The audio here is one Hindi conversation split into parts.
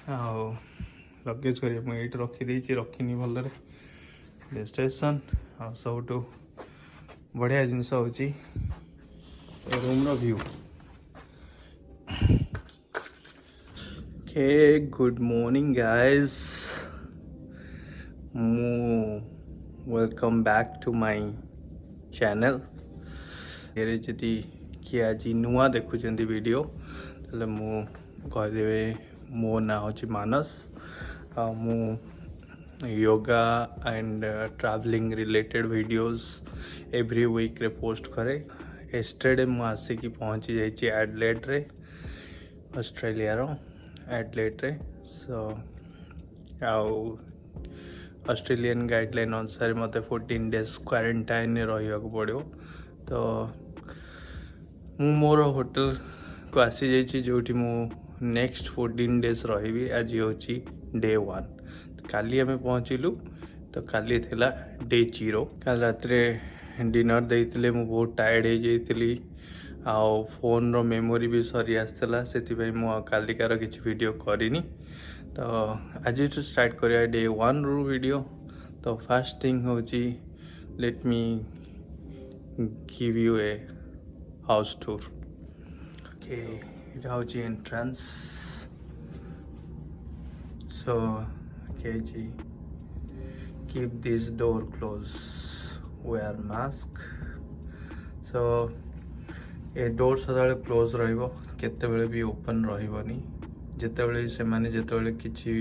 ଆଉ ଲଗେଜ୍ କରିବା ମୁଁ ଏଇଠି ରଖିଦେଇଛି, ରଖିନି ଭଲରେ ଡେଷ୍ଟିନେସନ୍। ଆଉ ସବୁଠୁ ବଢ଼ିଆ ଜିନିଷ ହେଉଛି ଏ ରୁମ୍ର view. Okay, good morning guys, ମୁଁ welcome back to my channel. ଏରେ ଯଦି କିଏ ଆଜି ନୂଆ ଦେଖୁଛନ୍ତି ଭିଡ଼ିଓ ତାହେଲେ ମୁଁ କହିଦେବି ମୋ ନାଁ ହେଉଛି ମାନସ। ଆଉ ମୁଁ yoga and travelling related videos every week रे पोस्ट करे। एस्टरडे मु आसिकी पहुँची जाइए एडलेड रे, ऑस्ट्रेलिया रो एडलेड रे। सो आउ ऑस्ट्रेलियन गाइडलाइन अनुसार मते 14 डेज क्वारंटाइन रहा पड़ो। तो मु मोर होटल को आसी जाइए जो मु नेक्स्ट 14 डेज रही। आज हूँ डे 1। काली आम पहुँचलु तो काली थिला डे 0। काल रात डिनर देते मु बहुत टायर्ड हो जाइली। आउ फोन रो मेमोरी भी सरी आसला, से कालिकार किसी वीडियो करनी। तो आज तो स्टार्ट करिया डे 1 रू वीडियो। तो फर्स्ट थिंग हूँ let me give U a house tour. Okay, ये हूँ entrance. So KG, keep this door closed, wear mask। so a door सदा क्लोज रहिबो, केते बेले भी ओपन रहिबोनी। जेते बेले से माने जेते बेले किछि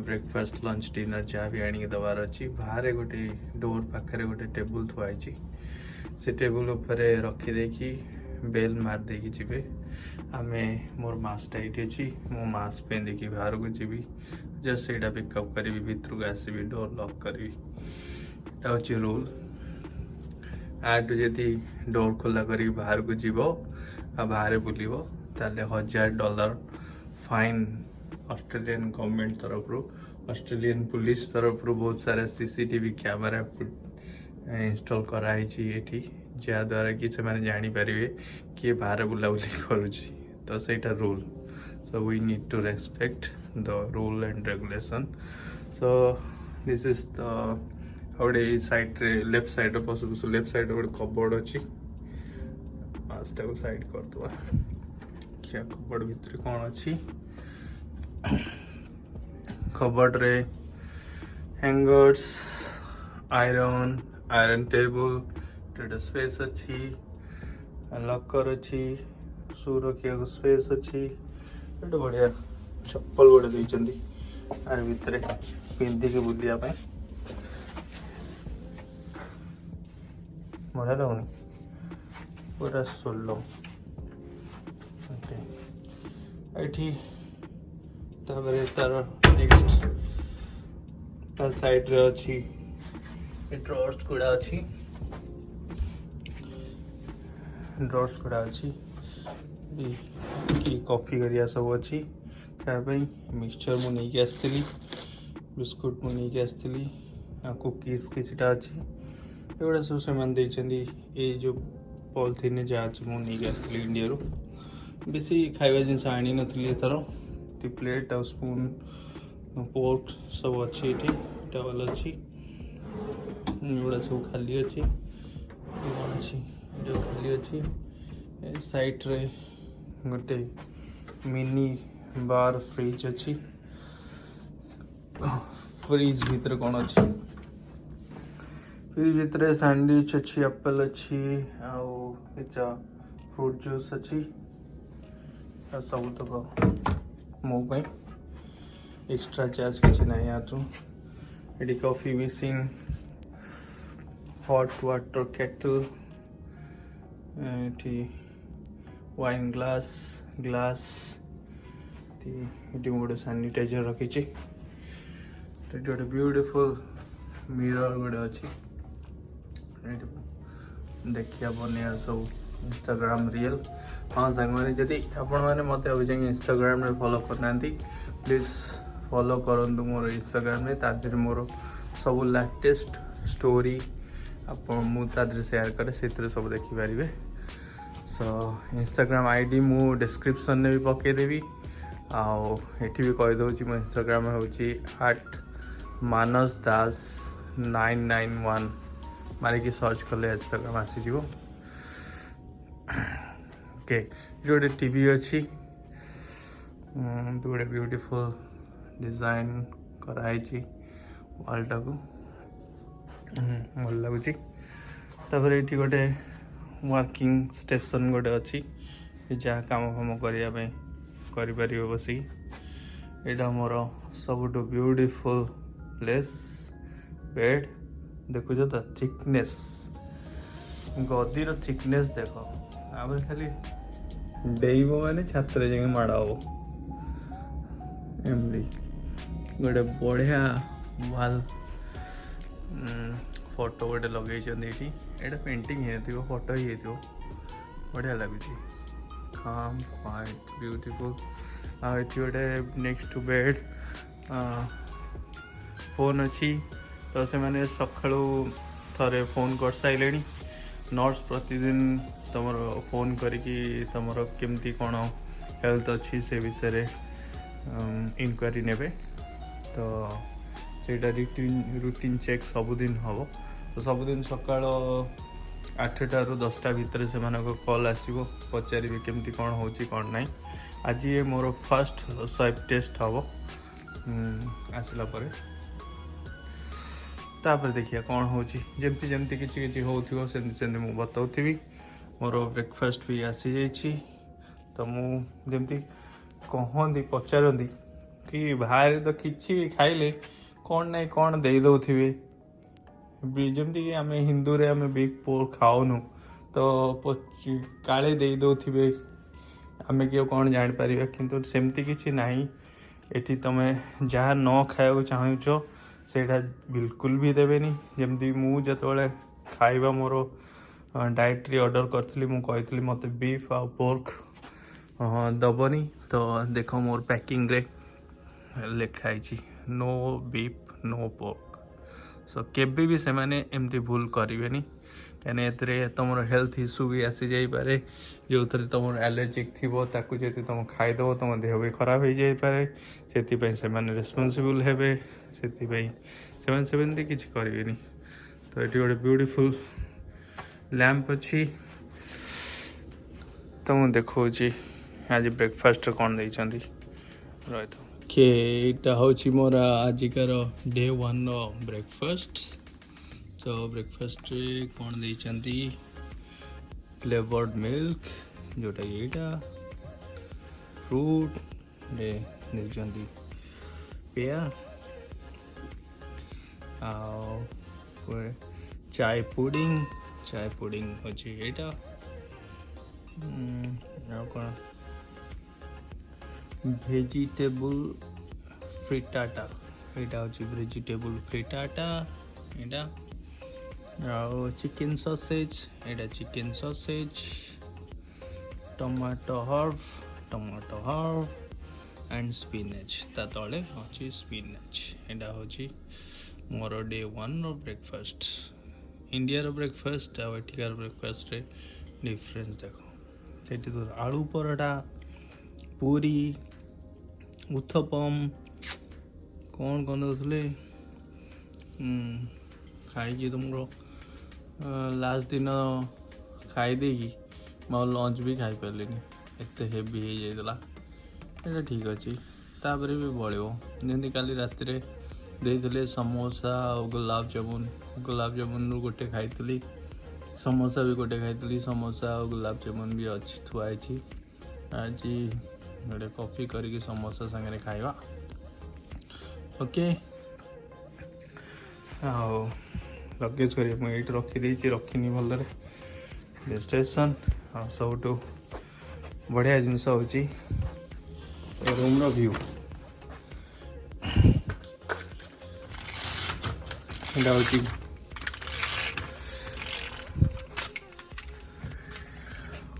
ब्रेकफास्ट लंच डिनर जहाँ भी आनी दबार अच्छी, बाहर गोटे डोर पाखे गोटे टेबुल थुआई, से टेबुल उपरे रखी देकी बेल मार देकी जीवे। आमे मोर मास्क ये अच्छी, मो मास्क पिंधिकी बाहर को जीवी, जस्ट यहाँ पिकअप करी, भितर को आसबि, डोर लॉक करी। हूँ रूल। आठू जदि डोर खोला कर बाहर को जीव आ बाहर बुल ताले $1000 फाइन ऑस्ट्रेलियन गवर्नमेंट तरफ रू, ऑस्ट्रेलियन पुलिस तरफ रू बहुत सारा CCTV कैमरा इंस्टॉल कराई, जहाँद्वारा कि से जानीपर किए बाहर बुलाबुली करुँची। तो सहीटा rule. So we need to respect the rule and regulation. So this is the गोटे साइड रे लेफ्ट साइड पशु लेफ्ट साइड गोटे कबोर्ड अच्छी। मास्टा को साइड करदे। क्या कबोर्ड भितर कौन अच्छी? कबोर्ड रे hangers, iron table, Ted space अच्छी, लॉकर अच्छी, शू रखिया स्पेस अच्छी। गोटे बढ़िया चप्पल गोटे देइचंदी आर भितर पिंधिकी बुलिया पाई। बढ़िया लगुनि, पूरा सोलो। ये तार नेक्स्ट तार साइड रे अच्छी ड्रॉर्स गुड़ा अच्छी, ड्रॉर्स गुड़ा अच्छी कि कॉफी करिया सब अच्छी। खायापाई मिक्सचर मु नहीं आसती, बिस्कुट मु नहीं आसती, कुकीज किछटा अच्छी। एगुड़ा सब से ये जो पॉलिथिन जहाँ अच्छी मु नहीं आसती इंडिया रू। बेसी खाଇବା जिनस आनी नथली एथर। प्लेट आ स्पून पोर्क सब अच्छी, ये टावल अच्छी, एगुड़ा सब खाली अच्छी। कौन अच्छी जो खाली अच्छी। साइड रे गोटे मिनी बार फ्रिज अच्छी। फ्रिज भीतर कौन अच्छी? फ्रिज भीतर सैंडविच अच्छी, एप्पल अच्छी, आउ फ्रूट जूस अच्छी। सब तक मो एक्स्ट्रा चार्ज किसी ना ये coffee machine, hot water kettle, wine glass ये गोटे सैनिटाइजर रखी। गोटे ब्यूटीफुल मिरर गोटे अच्छी। देखिया बनिया सब इंस्टाग्राम रियल। हाँ सांग मैंने जदि आपण मैंने मत अभी जाए इंस्टाग्राम रे फॉलो करना प्लीज फॉलो करंतु मोर इंस्टाग्राम रे। तादर मोर सब लेटेस्ट स्टोरी मुझे शेयर करे, से सब देखिपारे। सो इंस्टाग्राम आईडी मु डिस्क्रिप्शन में भी पकईदेवी। आउ एठी भी कहि दउची मो इंस्टाग्राम होची @manasdas991 मारे की सर्च कले इंस्टाग्राम आसी जीवो। ओके जो गोटे टीवी अच्छी गोटे ब्यूटीफुल डिजाइन कराई वालटा को भल लगुच। ये गोटे वर्किंग स्टेशन गोटे अच्छी जहाँ काम फाम करने कर बसी। यहाँ मोर सबुठ ब्यूटीफुल प्लेस बेड देखुच तो थिकनेस गदीर थिकनेस देख आप खाली डेब माने छात्र जाए माड़ हम एमती गोटे बढ़िया वाल फोटो गोटे लगे ये पेंटिंग हो फोटो ही बढ़िया लगुच काम क्वाइट ब्यूटीफुल। ये गोटे नेक्स्ट टू बेड फोन अच्छी तो से मैंने सकाळू थरे फोन कर सारे नर्स प्रतिदिन तुम फोन करिकी तुमर केमती कौन हेल्थ अच्छी से विषय इनक्वारी ने तो सेटा रूटीन चेक सबुदिन हम तो सबुदिन सका 8टा ରୁ 10टा भितर से कॉल आसो पचारे केमती कौन हो कौन ना। आज ये मोर फर्स्ट स्वाइप टेस्ट हम आसला तापर देखिए कौन होची जमती जमती किसी हो सेमती मु बताऊथी। मोर ब्रेकफास्ट भी आसी जाइए तो मुझे कहती पचारती कि बाहर तो किसी भी खाइले कौन ना कौन दे दौथे जमती कि आम हिंदू रे आम बिग पोर्क खाऊनु तो काले दे दौथे आम किए कौन जापर किंतु सेमती किसी ना ये तुम जहाँ न खाया चाहूच सेटा बिल्कुल भी देवेनी। जमती मुझे खाइबा मोर डाइटरी ऑर्डर करी मुझे मत बीफ आ पोर्क दबनी तो देख मोर पैकिंग रे लिखाई नो बीफ नो पोर्क सो केबे भी से माने एमती भूल करें कहीं तुम हेल्थ इश्यू भी आसी जापे जो थे तुम एलर्जिक थी ताकू जी तुम खाईदेव तुम देह भी खराब हो जापे से रेस्पॉन्सिबल हेबे से किसी करें। तो ये गोटे ब्यूटीफुल लैंप अच्छी तो मुझे देखा आज ब्रेकफास्ट कौन देती रही तो यहाँ हूँ मोर आजिकार डे 1 ब्रेकफास्ट। तो ब्रेकफास्ट कौन देती फ्लेवर्ड मिल्क जोटा यहाँ फ्रूट देती पेयर चाय पुडिंग अच्छी यहाँ कौन वेजिटेबल फ्रिटाटा यहाँ हूँ वेजिटेबल फ्रिटाटा यहाँ चिकेन ससेज यहाँ chicken sausage tomato herb and spinach ता तले अच्छी स्पिनेच यहाँ हूँ more day 1 breakfast. India breakfast आठिकार ब्रेकफास्ट डिफरेंस देख से तो आलू पराठा पूरी उत्थपम कौन कौन दे खाई तुम लास्ट दिन खाईदे लंच भी खाई पारे एत हेवी हो जाता ये ठीक अच्छे तापर भी बढ़ो जमी काली राति देते समोसा और गुलाब जामुन गोटे खाई समोसा भी गोटे खाई समोसा और गुलाब जामुन भी अच्छी थुआई आज गोटे कॉफी करके समोसा सागे खाइबा। ओके लगेज कर रखी रखनी भलरे स्टेशन सब बढ़िया जिनस हूँ room view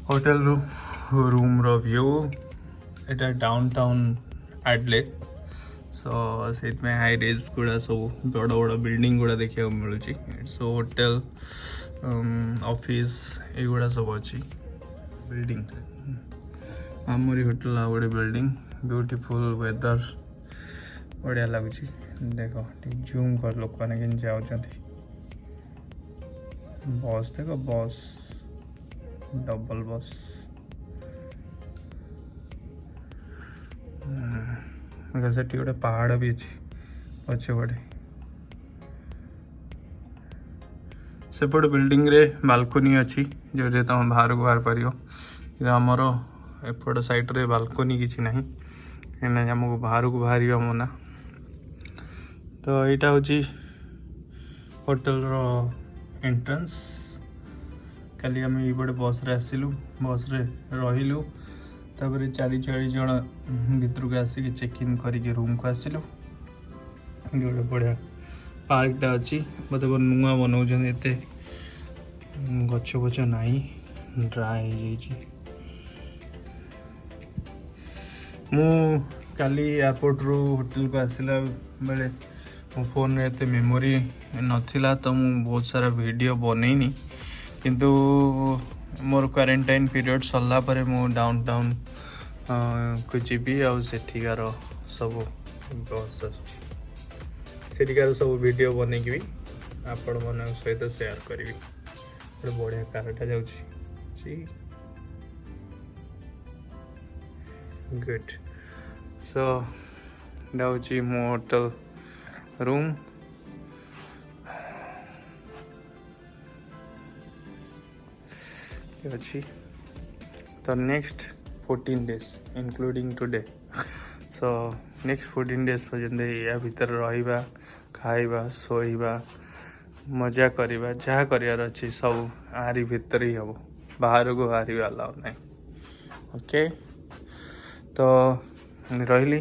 hotel room view एटा डाउनटाउन एडलेट सो से हाई रेज गुड़ा सब बड़ बड़ बिल्डिंग गुड़ा देखा मिलूँ सो होटेल ऑफिस युड़ा सब अच्छी बिल्डिंग आमरी होटल आ गोटे बिल्डिंग ब्यूटीफुल वेदर बढ़िया लगुच देख जूम कर लोक मैंने जाऊँ बस देख बस डबल बस से गोटे पहाड़ भी अच्छी पछपटे सेपट बिल्डिंग रे बालकोनी अच्छी जो तुम बाहर को बाहर पार आमर एपट साइड रे बालकोनी किसी ना कहीं आमको बाहर को बाहर मना तो यहाँ हूँ होटल रो एंट्रेंस काली आम ये बस रे आसिलु बस रे रहिलु तापर 40 जन भितर को आसिक चेक इन करके रूम को आसिलु गोटे बढ़िया पार्कटा अच्छी बोधे नुआ बनाऊँ एत गछ गछ नाई ड्राए हो मु काली एयरपोर्ट रू होटल को आसला बेले मो फोन रे एते मेमोरी नथिला तो मु बहुत सारा वीडियो बनैनी किंतु मोर क्वारंटाइन पीरियड सरला परे मु डाउनटाउन को जीवी आ सेठिकार सब बस सेठिकार सब वीडियो बनैकी भी आपण मन सहित शेयर करी गोटे बढ़िया कारटा जाउची गुड सो जाउची मो होटल रूम अच्छी तो next 14 days including today so next 14 days पर्यंत या भीतर रहिबा खाइबा सोइबा मजा करिबा जहाँ करियार अच्छी सब आरी भीतर ही हम बाहर को बाहर अलाउ नहीं ओके तो रही